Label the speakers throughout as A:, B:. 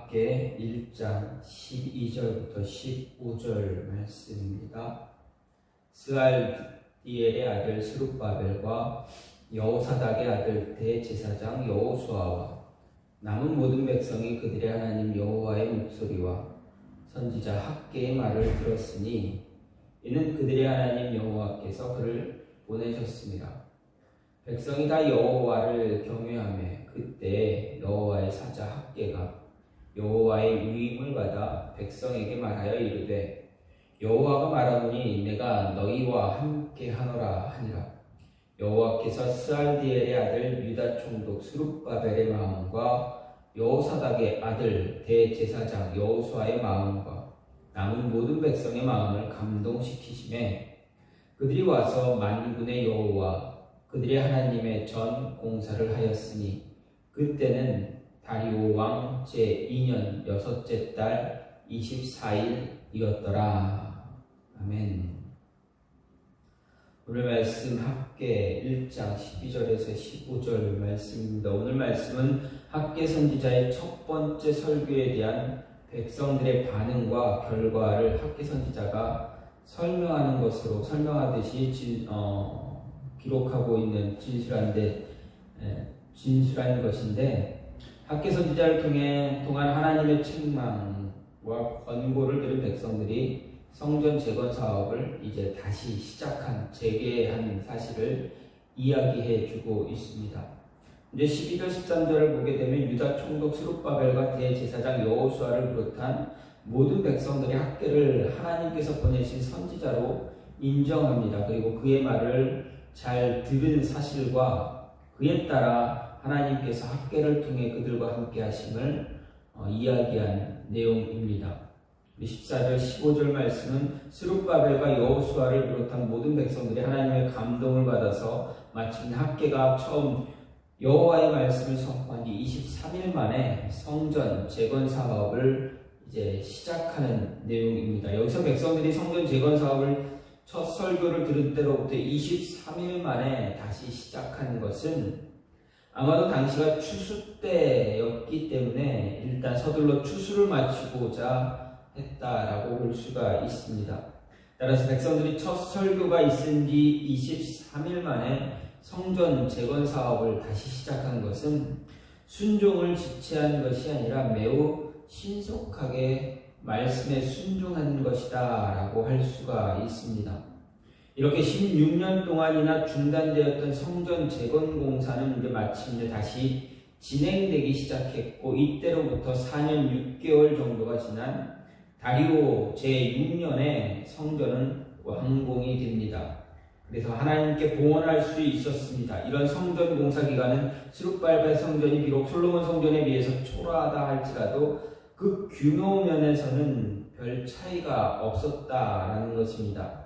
A: 학개 1장 12절부터 15절 말씀입니다. 스알디엘의 아들 스룹바벨과 여호사닥의 아들 대제사장 여호수아와 남은 모든 백성이 그들의 하나님 여호와의 목소리와 선지자 학개의 말을 들었으니 이는 그들의 하나님 여호와께서 그를 보내셨습니다. 백성이 다 여호와를 경외하며 그때 여호와의 사자 학개가 여호와의 위임을 받아 백성에게 말하여 이르되 여호와가 말하노니 내가 너희와 함께 하노라 하니라. 여호와께서 스알디엘의 아들 유다 총독 스룹바벨의 마음과 여호사닥의 아들 대제사장 여호수아의 마음과 남은 모든 백성의 마음을 감동시키시매 그들이 와서 만군의 여호와 그들의 하나님의 전 공사를 하였으니 그때는 다리오 왕 제2년 6째 달 24일이었더라. 아멘. 오늘 말씀 학개 1장 12절에서 15절 말씀입니다. 오늘 말씀은 학개 선지자의 첫 번째 설교에 대한 백성들의 반응과 결과를 학개 선지자가 설명하는 것으로 설명하듯이 기록하고 있는 진술한 것인데, 학개 선지자를 통한 하나님의 책망과 권고를 들은 백성들이 성전 재건 사업을 이제 다시 재개한 사실을 이야기해 주고 있습니다. 이제 12절 13절을 보게 되면 유다 총독 스룹바벨과 대제사장 여호수아를 비롯한 모든 백성들이 학개를 하나님께서 보내신 선지자로 인정합니다. 그리고 그의 말을 잘 들은 사실과 그에 따라 하나님께서 학개를 통해 그들과 함께 하심을 이야기한 내용입니다. 14절 15절 말씀은 스룹바벨과 여호수아를 비롯한 모든 백성들이 하나님의 감동을 받아서 마침내 학개가 처음 여호와의 말씀을 선포한 뒤 23일 만에 성전 재건 사업을 이제 시작하는 내용입니다. 여기서 백성들이 성전 재건 사업을 첫 설교를 들은 때로부터 23일 만에 다시 시작한 것은 아마도 당시가 추수 때였기 때문에 일단 서둘러 추수를 마치고자 했다라고 볼 수가 있습니다. 따라서 백성들이 첫 설교가 있은 뒤 23일 만에 성전 재건 사업을 다시 시작한 것은 순종을 지체한 것이 아니라 매우 신속하게 말씀에 순종한 것이다 라고 할 수가 있습니다. 이렇게 16년 동안이나 중단되었던 성전 재건 공사는 이제 마침내 다시 진행되기 시작했고, 이때로부터 4년 6개월 정도가 지난 다리오 제6년에 성전은 완공이 됩니다. 그래서 하나님께 봉헌할 수 있었습니다. 이런 성전 공사 기간은 스룹바벨 성전이 비록 솔로몬 성전에 비해서 초라하다 할지라도 그 규모 면에서는 별 차이가 없었다라는 것입니다.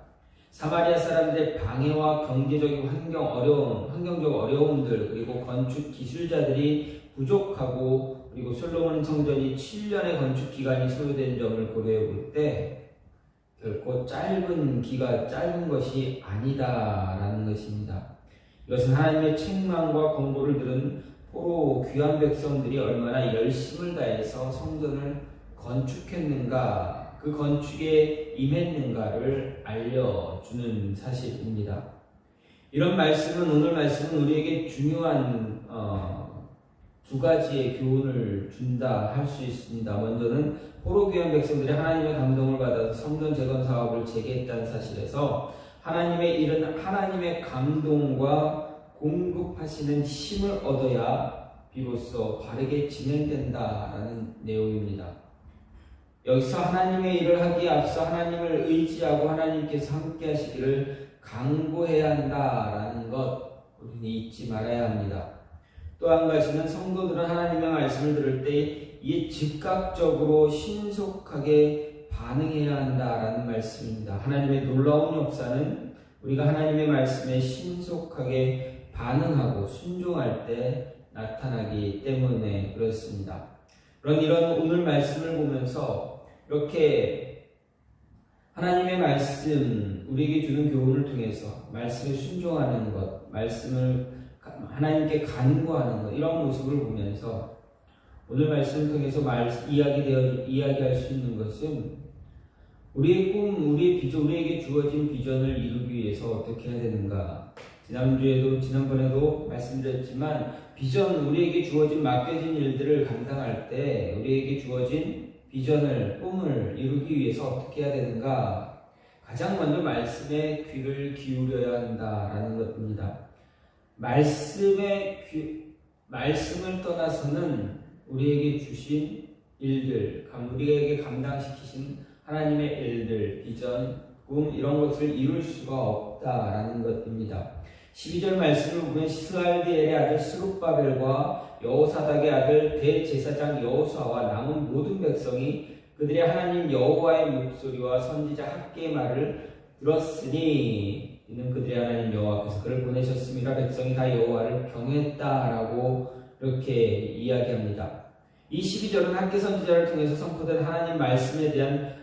A: 사마리아 사람들의 방해와 경제적인 환경적 어려움들, 그리고 건축 기술자들이 부족하고, 그리고 솔로몬 성전이 7년의 건축 기간이 소요된 점을 고려해 볼 때 결코 짧은 것이 아니다라는 것입니다. 이것은 하나님의 책망과 권고를 들은 포로 귀한 백성들이 얼마나 열심을 다해서 성전을 건축했는가, 그 건축에 임했는가를 알려주는 사실입니다. 오늘 말씀은 우리에게 중요한 두 가지의 교훈을 준다 할 수 있습니다. 먼저는 포로 귀한 백성들이 하나님의 감동을 받아서 성전 재건 사업을 재개했다는 사실에서 하나님의 감동과 공급하시는 힘을 얻어야 비로소 바르게 진행된다라는 내용입니다. 여기서 하나님의 일을 하기에 앞서 하나님을 의지하고 하나님께서 함께 하시기를 간구해야 한다라는 것 우리는 잊지 말아야 합니다. 또 한 가지는 성도들은 하나님의 말씀을 들을 때 이에 즉각적으로 신속하게 반응해야 한다라는 말씀입니다. 하나님의 놀라운 역사는 우리가 하나님의 말씀에 신속하게 반응하고 순종할 때 나타나기 때문에 그렇습니다. 이런 오늘 말씀을 보면서 이렇게 하나님의 말씀, 우리에게 주는 교훈을 통해서 말씀에 순종하는 것, 말씀을 하나님께 간구하는 것, 이런 모습을 보면서 오늘 말씀을 통해서 이야기할 수 있는 것은 우리의 꿈, 우리의 비전, 우리에게 주어진 비전을 이루기 위해서 어떻게 해야 되는가. 지난번에도 말씀드렸지만 비전, 우리에게 주어진 맡겨진 일들을 감당할 때 우리에게 주어진 비전을, 꿈을 이루기 위해서 어떻게 해야 되는가. 가장 먼저 말씀에 귀를 기울여야 한다라는 것입니다. 말씀을 떠나서는 우리에게 주신 일들, 우리에게 감당시키신 하나님의 일들, 비전, 꿈 이런 것을 이룰 수가 없다라는 것입니다. 12절 말씀을 보면 스알디엘의 아들 스룹바벨과 여호사닥의 아들 대제사장 여호수아와 남은 모든 백성이 그들의 하나님 여호와의 목소리와 선지자 학개의 말을 들었으니 이는 그들의 하나님 여호와께서 그를 보내셨습니다. 백성이 다 여호와를 경외했다라고 이렇게 이야기합니다. 이 12절은 학개 선지자를 통해서 선포된 하나님 말씀에 대한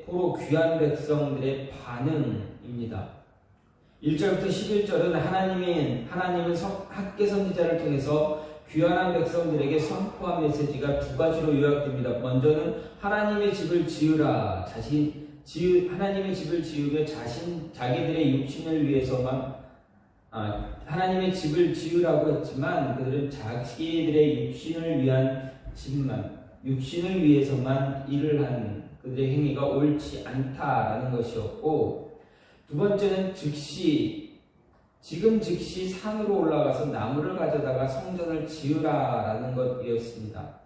A: 포로 귀한 백성들의 반응입니다. 1절부터 11절은 하나님은 학개 선지자를 통해서 귀환한 백성들에게 선포한 메시지가 두 가지로 요약됩니다. 먼저는 하나님의 집을 지으라. 하나님의 집을 지으며 자기들의 육신을 위해서만 하나님의 집을 지으라고 했지만 그들은 자기들의 육신을 위해서만 일을 한 그들의 행위가 옳지 않다라는 것이었고, 두 번째는 지금 즉시 산으로 올라가서 나무를 가져다가 성전을 지으라라는 것이었습니다.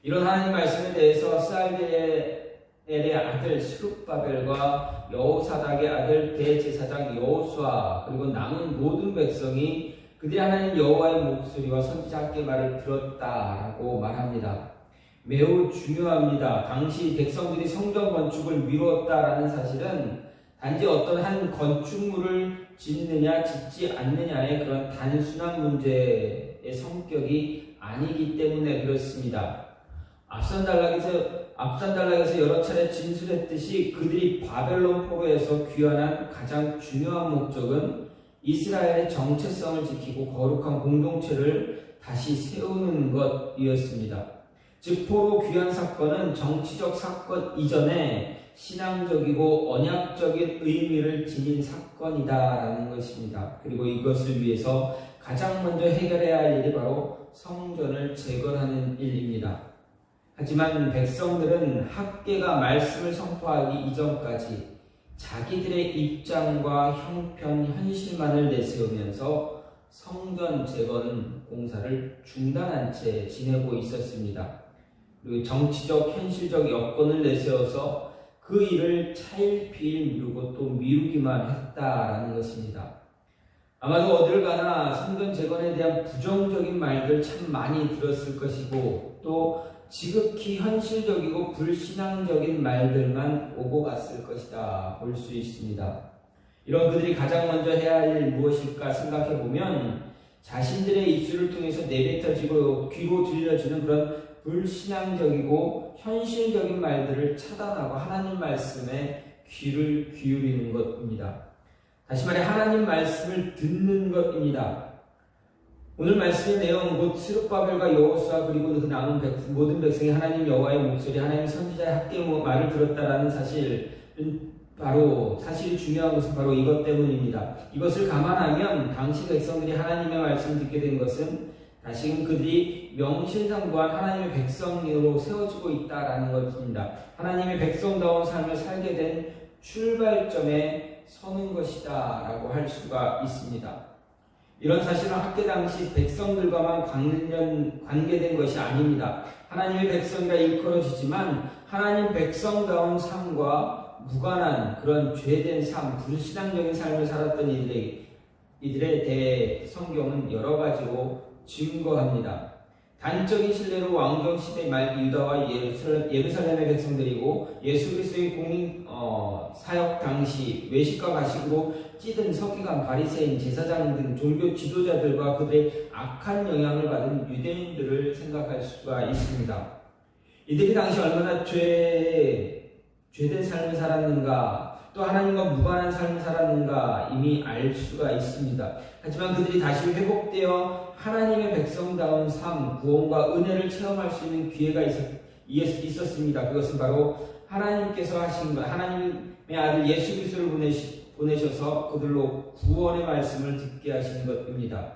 A: 이런 하나님 말씀에 대해서 스알디엘의 아들 스룹바벨과 여호사닥의 아들 대제사장 여호수아 그리고 남은 모든 백성이 그들이 하나님 여호와의 목소리와 선지자 학개의 말을 들었다라고 말합니다. 매우 중요합니다. 당시 백성들이 성전 건축을 미루었다라는 사실은 단지 어떤 한 건축물을 짓느냐 짓지 않느냐의 그런 단순한 문제의 성격이 아니기 때문에 그렇습니다. 앞선 단락에서 여러 차례 진술했듯이 그들이 바벨론 포로에서 귀환한 가장 중요한 목적은 이스라엘의 정체성을 지키고 거룩한 공동체를 다시 세우는 것이었습니다. 즉 포로 귀환 사건은 정치적 사건 이전에 신앙적이고 언약적인 의미를 지닌 사건이다라는 것입니다. 그리고 이것을 위해서 가장 먼저 해결해야 할 일이 바로 성전을 재건하는 일입니다. 하지만 백성들은 학개가 말씀을 선포하기 이전까지 자기들의 입장과 형편, 현실만을 내세우면서 성전 재건 공사를 중단한 채 지내고 있었습니다. 그리고 정치적, 현실적 여건을 내세워서 그 일을 차일피일 미루고 또 미루기만 했다라는 것입니다. 아마도 어딜 가나 성전 재건에 대한 부정적인 말들 참 많이 들었을 것이고 또 지극히 현실적이고 불신앙적인 말들만 오고 갔을 것이다 볼 수 있습니다. 이런 그들이 가장 먼저 해야 할 일 무엇일까 생각해보면 자신들의 입술을 통해서 내뱉어지고 귀로 들려주는 그런 불신앙적이고 현실적인 말들을 차단하고 하나님 말씀에 귀를 기울이는 것입니다. 다시 말해 하나님 말씀을 듣는 것입니다. 오늘 말씀의 내용 곧 스룹바벨과 여호수아 그리고 그 남은 모든 백성이 하나님 여호와의 목소리, 하나님 선지자의 학개의 말을 들었다라는 사실이 중요한 것은 바로 이것 때문입니다. 이것을 감안하면 당시 백성들이 하나님의 말씀을 듣게 된 것은 다시금 그들이 명실상부한 하나님의 백성으로 세워지고 있다라는 것입니다. 하나님의 백성다운 삶을 살게 된 출발점에 서는 것이다 라고 할 수가 있습니다. 이런 사실은 학개 당시 백성들과만 관계된 것이 아닙니다. 하나님의 백성이라 일컬어지지만 하나님 백성다운 삶과 무관한 그런 죄된 삶, 불신앙적인 삶을 살았던 이들에 대해 성경은 여러 가지로 증거합니다. 단적인 신뢰로 왕정시대 말 유다와 예루살렘의 백성들이고 예수 그리스도의 공인 사역 당시 외식과 가식으로 찌든 서기관, 바리새인, 제사장 등 종교 지도자들과 그들의 악한 영향을 받은 유대인들을 생각할 수가 있습니다. 이들이 당시 얼마나 죄된 삶을 살았는가, 또 하나님과 무관한 삶을 살았는가 이미 알 수가 있습니다. 하지만 그들이 다시 회복되어 하나님의 백성다운 삶, 구원과 은혜를 체험할 수 있는 기회가 있었습니다. 그것은 바로 하나님께서 하신 것, 하나님의 아들 예수 그리스도를 보내셔서 그들로 구원의 말씀을 듣게 하시는 것입니다.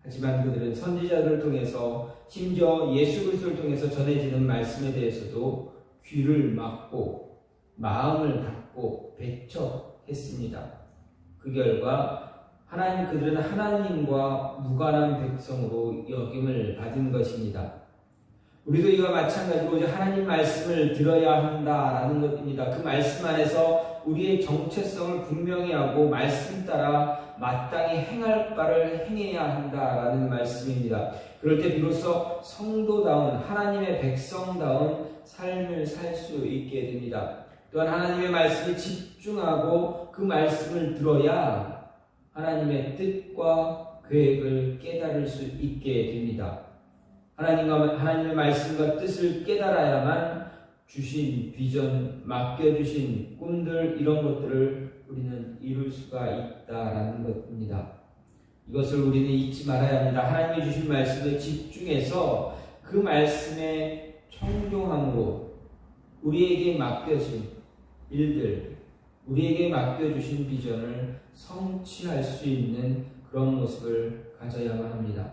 A: 하지만 그들은 선지자들을 통해서, 심지어 예수 그리스도를 통해서 전해지는 말씀에 대해서도 귀를 막고 마음을 닫고 배척했습니다. 그 결과 그들은 하나님과 무관한 백성으로 여김을 받은 것입니다. 우리도 이와 마찬가지로 이제 하나님 말씀을 들어야 한다라는 것입니다. 그 말씀 안에서 우리의 정체성을 분명히 하고 말씀 따라 마땅히 행할 바를 행해야 한다라는 말씀입니다. 그럴 때 비로소 성도다운 하나님의 백성다운 삶을 살 수 있게 됩니다. 또한 하나님의 말씀에 집중하고 그 말씀을 들어야 하나님의 뜻과 계획을 깨달을 수 있게 됩니다. 하나님의 말씀과 뜻을 깨달아야만 주신 비전, 맡겨주신 꿈들, 이런 것들을 우리는 이룰 수가 있다라는 것입니다. 이것을 우리는 잊지 말아야 합니다. 하나님이 주신 말씀에 집중해서 그 말씀에 청종함으로 우리에게 맡겨진 일들, 우리에게 맡겨주신 비전을 성취할 수 있는 그런 모습을 가져야만 합니다.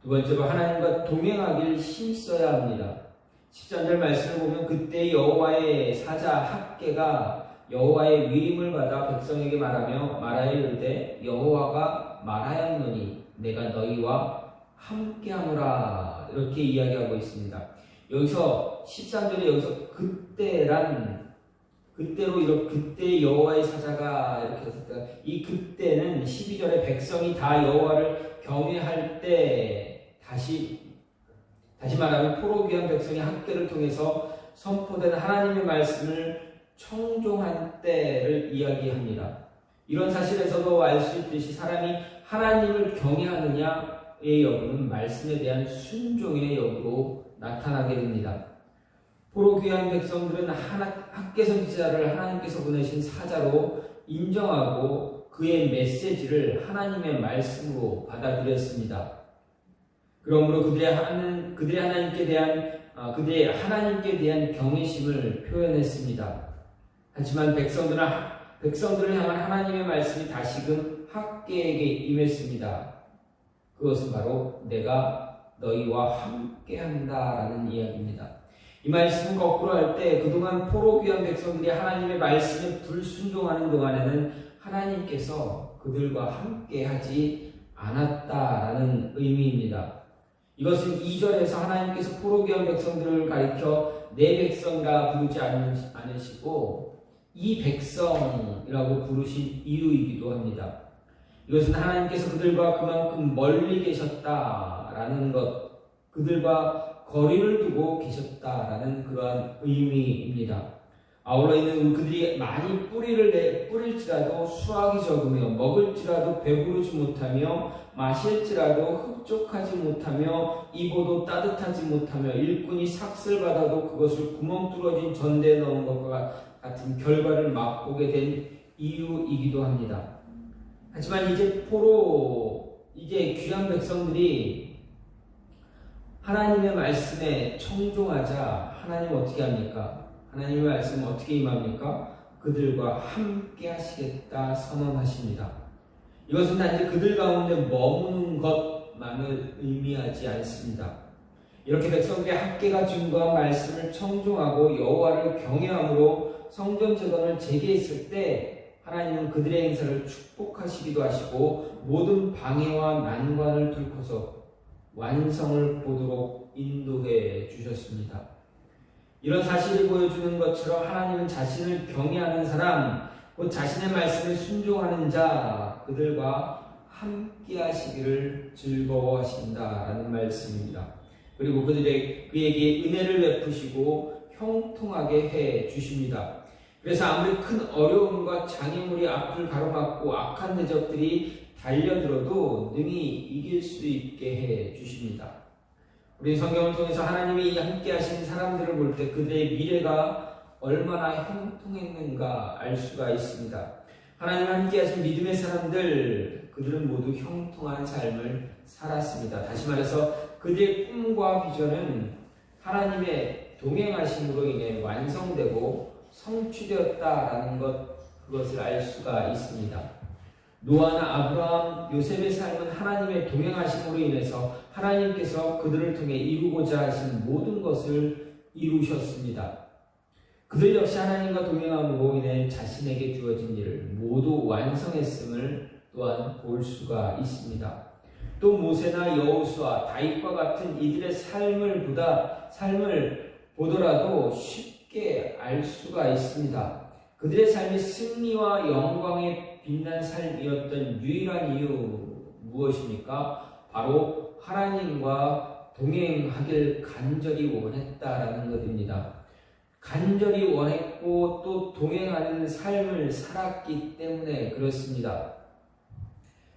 A: 두 번째로 하나님과 동행하길 힘써야 합니다. 13절 말씀을 보면 그때 여호와의 사자 학개가 여호와의 위임을 받아 백성에게 말하여 이르되 여호와가 말하였노니 내가 너희와 함께하노라, 이렇게 이야기하고 있습니다. 여기서 13절에 여기서 그때 여호와의 사자가 이렇게 했을까? 이 그때는 12절에 백성이 다 여호와를 경외할 때, 다시 말하면 포로 귀한 백성이 학교를 통해서 선포된 하나님의 말씀을 청종한 때를 이야기합니다. 이런 사실에서도 알 수 있듯이 사람이 하나님을 경외하느냐의 여부는 말씀에 대한 순종의 여부로 나타나게 됩니다. 포로 귀한 백성들은 학개 선지자를 하나님께서 보내신 사자로 인정하고 그의 메시지를 하나님의 말씀으로 받아들였습니다. 그러므로 그들의 하나님께 대한 경외심을 표현했습니다. 하지만 백성들을 향한 하나님의 말씀이 다시금 학개에게 임했습니다. 그것은 바로 내가 너희와 함께한다라는 이야기입니다. 이 말씀은 거꾸로 할 때 그동안 포로 귀한 백성들이 하나님의 말씀에 불순종하는 동안에는 하나님께서 그들과 함께하지 않았다라는 의미입니다. 이것은 2절에서 하나님께서 포로 귀한 백성들을 가리켜 내 백성이라 부르지 않으시고 이 백성이라고 부르신 이유이기도 합니다. 이것은 하나님께서 그들과 그만큼 멀리 계셨다라는 것, 그들과 거리를 두고 계셨다라는 그러한 의미입니다. 아울러 있는 그들이 많이 뿌릴지라도 수확이 적으며 먹을지라도 배부르지 못하며 마실지라도 흡족하지 못하며 입어도 따뜻하지 못하며 일꾼이 삭슬 받아도 그것을 구멍 뚫어진 전대에 넣은 것과 같은 결과를 맛보게 된 이유이기도 합니다. 하지만 이제 귀한 백성들이 하나님의 말씀에 청종하자 하나님은 어떻게 합니까? 하나님의 말씀은 어떻게 임합니까? 그들과 함께 하시겠다 선언하십니다. 이것은 단지 그들 가운데 머무는 것만을 의미하지 않습니다. 이렇게 백성들의 학개가 증거한 말씀을 청종하고 여호와를 경외함으로 성전 재건을 재개했을 때 하나님은 그들의 행사를 축복하시기도 하시고 모든 방해와 난관을 뚫고서 완성을 보도록 인도해 주셨습니다. 이런 사실을 보여주는 것처럼 하나님은 자신을 경외하는 사람, 곧 자신의 말씀에 순종하는 자, 그들과 함께 하시기를 즐거워하신다라는 말씀입니다. 그리고 그에게 은혜를 베푸시고 형통하게 해 주십니다. 그래서 아무리 큰 어려움과 장애물이 앞을 가로막고 악한 대적들이 달려들어도 능히 이길 수 있게 해 주십니다. 우리 성경을 통해서 하나님이 함께 하신 사람들을 볼 때 그들의 미래가 얼마나 형통했는가 알 수가 있습니다. 하나님 함께 하신 믿음의 사람들, 그들은 모두 형통한 삶을 살았습니다. 다시 말해서 그들의 꿈과 비전은 하나님의 동행하심으로 인해 완성되고 성취되었다라는 그것을 알 수가 있습니다. 노아나 아브라함, 요셉의 삶은 하나님의 동행하심으로 인해서 하나님께서 그들을 통해 이루고자 하신 모든 것을 이루셨습니다. 그들 역시 하나님과 동행함으로 인해 자신에게 주어진 일을 모두 완성했음을 또한 볼 수가 있습니다. 또 모세나 여호수아, 다윗과 같은 이들의 삶을 보더라도 쉽게 알 수가 있습니다. 그들의 삶이 승리와 영광에 빛난 삶이었던 유일한 이유 무엇입니까? 바로 하나님과 동행하길 간절히 원했다라는 것입니다. 간절히 원했고 또 동행하는 삶을 살았기 때문에 그렇습니다.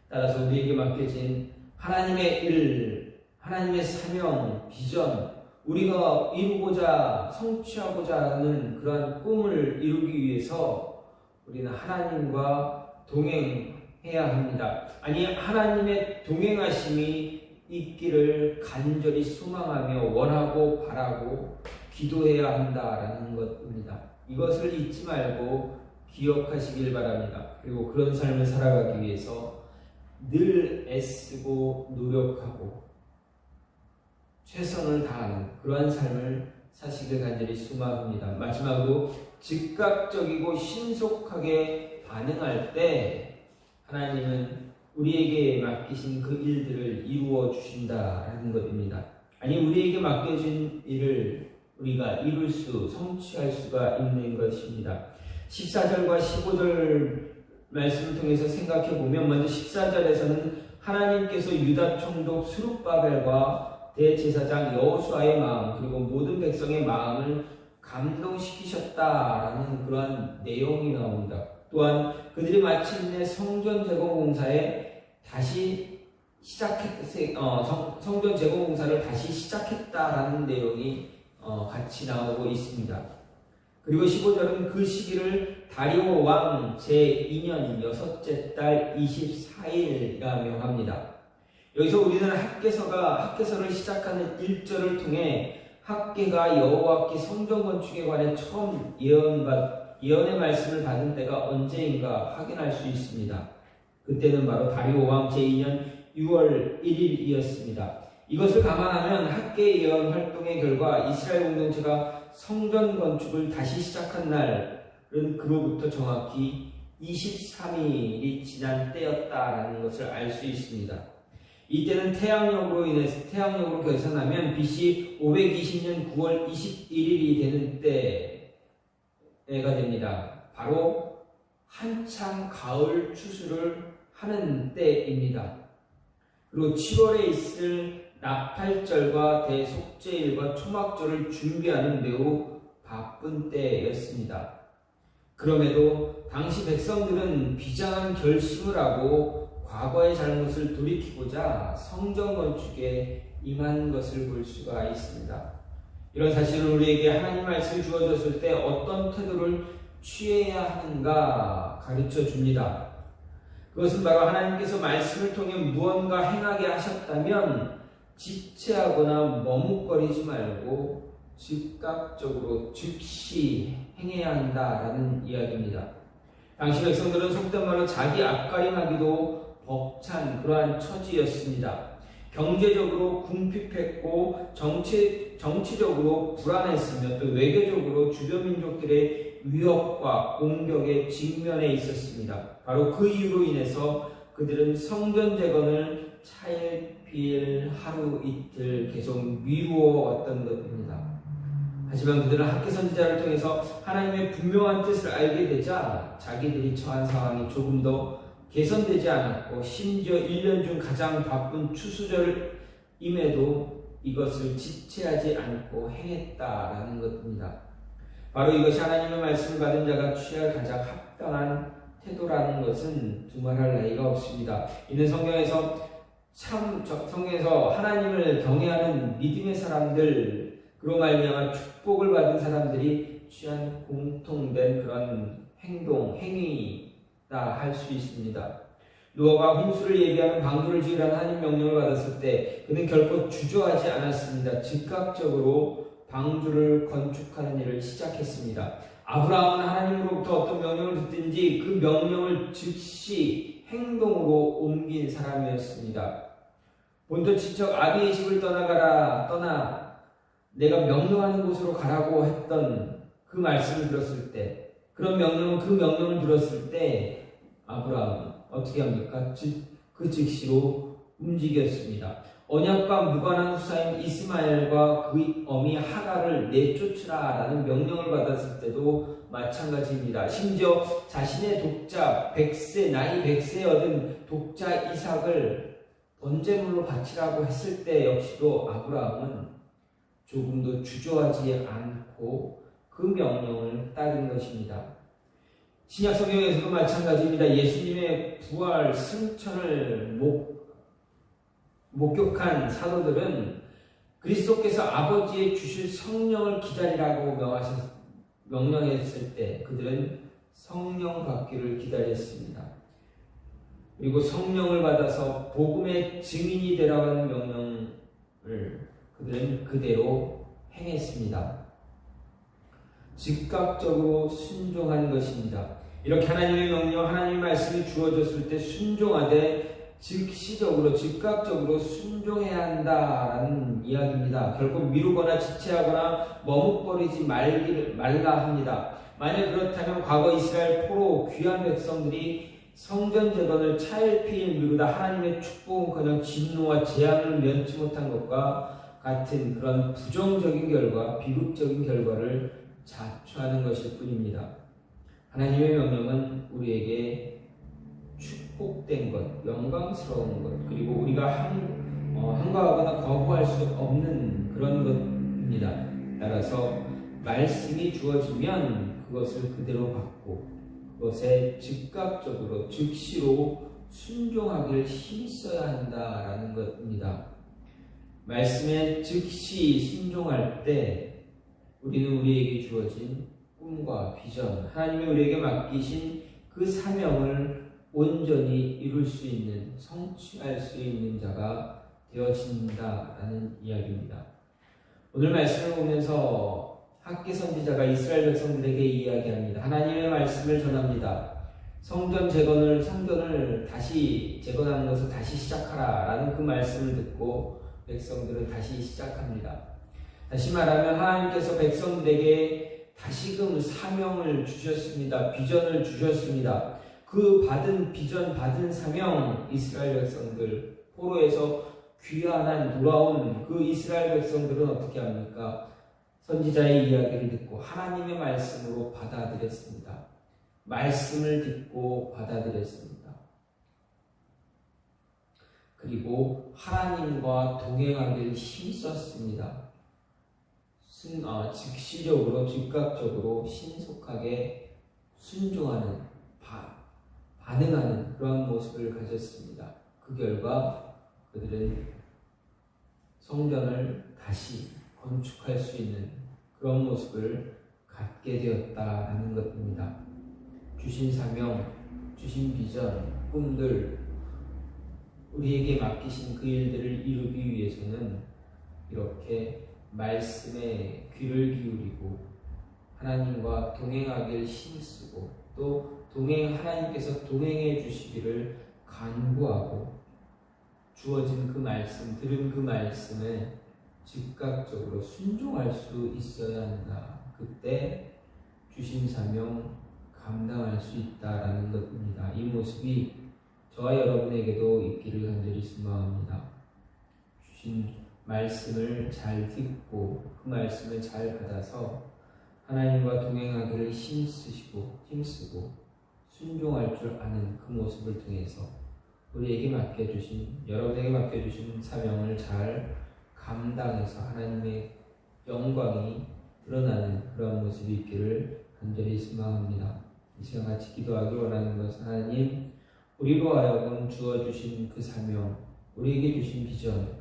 A: 따라서 우리에게 맡겨진 하나님의 일, 하나님의 사명, 비전, 우리가 이루고자 성취하고자 하는 그러한 꿈을 이루기 위해서 우리는 하나님과 동행해야 합니다. 아니, 하나님의 동행하심이 있기를 간절히 소망하며 원하고 바라고 기도해야 한다라는 것입니다. 이것을 잊지 말고 기억하시길 바랍니다. 그리고 그런 삶을 살아가기 위해서 늘 애쓰고 노력하고 최선을 다하는 그러한 삶을 사시길 간절히 소망합니다. 마지막으로 즉각적이고 신속하게 반응할 때 하나님은 우리에게 맡기신 그 일들을 이루어 주신다라는 것입니다. 아니, 우리에게 맡겨진 일을 우리가 성취할 수가 있는 것입니다. 14절과 15절 말씀을 통해서 생각해 보면 먼저 14절에서는 하나님께서 유다 총독 스룹바벨과 대제사장 여호수아의 마음 그리고 모든 백성의 마음을 감동시키셨다라는 그러한 내용이 나옵니다. 또한 그들이 마침내 성전 제공 공사에 성전 제공 공사를 다시 시작했다라는 내용이 같이 나오고 있습니다. 그리고 15절은 그 시기를 다리오 왕 제2년 6째 달 24일이라 명합니다. 여기서 우리는 학개서를 시작하는 1절을 통해 학개가 여호와께 성전 건축에 관해 처음 예언의 말씀을 받은 때가 언제인가 확인할 수 있습니다. 그때는 바로 다리오 왕 제2년 6월 1일이었습니다. 이것을 감안하면 학개의 예언 활동의 결과 이스라엘 공동체가 성전 건축을 다시 시작한 날은 그로부터 정확히 23일이 지난 때였다라는 것을 알 수 있습니다. 이때는 태양력으로 계산하면 BC 520년 9월 21일이 되는 때가 됩니다. 바로 한창 가을 추수를 하는 때입니다. 그리고 7월에 있을 나팔절과 대속죄일과 초막절을 준비하는 매우 바쁜 때였습니다. 그럼에도 당시 백성들은 비장한 결심을 하고 과거의 잘못을 돌이키고자 성전 건축에 임한 것을 볼 수가 있습니다. 이런 사실은 우리에게 하나님 말씀이 주어졌을 때 어떤 태도를 취해야 하는가 가르쳐 줍니다. 그것은 바로 하나님께서 말씀을 통해 무언가 행하게 하셨다면 지체하거나 머뭇거리지 말고 즉각적으로 즉시 행해야 한다라는 이야기입니다. 당시 백성들은 속된 말로 자기 앞가림하기도 벅찬 그러한 처지였습니다. 경제적으로 궁핍했고 정치적으로 불안했으며 또 외교적으로 주변 민족들의 위협과 공격에 직면해 있었습니다. 바로 그 이유로 인해서 그들은 성전 재건을 차일피일 하루 이틀 계속 미루어 왔던 것입니다. 하지만 그들은 학개 선지자를 통해서 하나님의 분명한 뜻을 알게 되자 자기들이 처한 상황이 조금 더 개선되지 않았고 심지어 1년 중 가장 바쁜 추수절임에도 이것을 지체하지 않고 행했다라는 것입니다. 바로 이것이 하나님의 말씀을 받은 자가 취할 가장 합당한 태도라는 것은 두말할 나위가 없습니다. 이는 성경에서 하나님을 경외하는 믿음의 사람들, 그로 말미암아 축복을 받은 사람들이 취한 공통된 그런 행위다 할 수 있습니다. 노아가 홍수를 예비하는 방주를 지으라는 하나님 명령을 받았을 때 그는 결코 주저하지 않았습니다. 즉각적으로 방주를 건축하는 일을 시작했습니다. 아브라함은 하나님으로부터 어떤 명령을 듣든지 그 명령을 즉시 행동으로 옮긴 사람이었습니다. 본토 친척 아비의 집을 떠나 내가 명령하는 곳으로 가라고 했던 그 말씀을 들었을 때, 그 명령을 들었을 때 아브라함이 어떻게 합니까? 그 즉시로 움직였습니다. 언약과 무관한 후사인 이스마엘과 그 어미 하갈을 내쫓으라 라는 명령을 받았을 때도 마찬가지입니다. 심지어 자신의 독자 나이 100세에 얻은 독자 이삭을 번제물로 바치라고 했을 때 역시도 아브라함은 조금도 주저하지 않고 그 명령을 따른 것입니다. 신약 성경에서도 마찬가지입니다. 예수님의 부활 승천을 목격한 사도들은 그리스도께서 아버지의 주실 성령을 기다리라고 명령했을 때 그들은 성령 받기를 기다렸습니다. 그리고 성령을 받아서 복음의 증인이 되라고 하는 명령을 그들은 그대로 행했습니다. 즉각적으로 순종한 것입니다. 이렇게 하나님의 명령, 하나님의 말씀이 주어졌을 때 순종하되 즉각적으로 순종해야 한다라는 이야기입니다. 결코 미루거나 지체하거나 머뭇거리지 말라 합니다. 만약 그렇다면 과거 이스라엘 포로 귀한 백성들이 성전 재건을 차일피일 미루다 하나님의 축복은커녕 진노와 재앙을 면치 못한 것과 같은 그런 부정적인 결과, 비극적인 결과를 자초하는 것일 뿐입니다. 하나님의 명령은 우리에게 축복된 것, 영광스러운 것, 그리고 우리가 항거하거나 거부할 수 없는 그런 것입니다. 따라서 말씀이 주어지면 그것을 그대로 받고 그것에 즉각적으로 즉시로 순종하기를 힘써야 한다라는 것입니다. 말씀에 즉시 순종할 때 우리는 우리에게 주어진 꿈과 비전, 하나님이 우리에게 맡기신 그 사명을 온전히 이룰 수 있는, 성취할 수 있는 자가 되어진다라는 이야기입니다. 오늘 말씀을 보면서 학개 선지자가 이스라엘 백성들에게 이야기합니다. 하나님의 말씀을 전합니다. 성전을 다시 재건하는 것을 다시 시작하라 라는 그 말씀을 듣고 백성들은 다시 시작합니다. 다시 말하면 하나님께서 백성들에게 다시금 사명을 주셨습니다. 비전을 주셨습니다. 그 받은 비전, 받은 사명, 이스라엘 백성들, 포로에서 귀환한 돌아온 그 이스라엘 백성들은 어떻게 합니까? 선지자의 이야기를 듣고 하나님의 말씀으로 받아들였습니다. 말씀을 듣고 받아들였습니다. 그리고 하나님과 동행하기를 힘썼습니다. 즉시적으로, 즉각적으로, 신속하게 순종하는, 반응하는 그런 모습을 가졌습니다. 그 결과 그들은 성전을 다시 건축할 수 있는 그런 모습을 갖게 되었다라는 것입니다. 주신 사명, 주신 비전, 꿈들, 우리에게 맡기신 그 일들을 이루기 위해서는 이렇게 말씀에 귀를 기울이고 하나님과 동행하기를 힘쓰고 또 하나님께서 동행해 주시기를 간구하고 주어진 그 말씀, 들은 그 말씀에 즉각적으로 순종할 수 있어야 한다. 그때 주신 사명 감당할 수 있다라는 것입니다. 이 모습이 저와 여러분에게도 있기를 간절히 소망합니다. 주신 말씀을 잘 듣고 그 말씀을 잘 받아서 하나님과 동행하기를 힘쓰고 순종할 줄 아는 그 모습을 통해서 여러분에게 맡겨주신 사명을 잘 감당해서 하나님의 영광이 드러나는 그런 모습이 있기를 간절히 소망합니다. 이 시간 같이 기도하기 원하는 것은 하나님, 우리로 하여금 주어주신 그 사명, 우리에게 주신 비전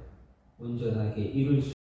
A: 온전하게 이룰 수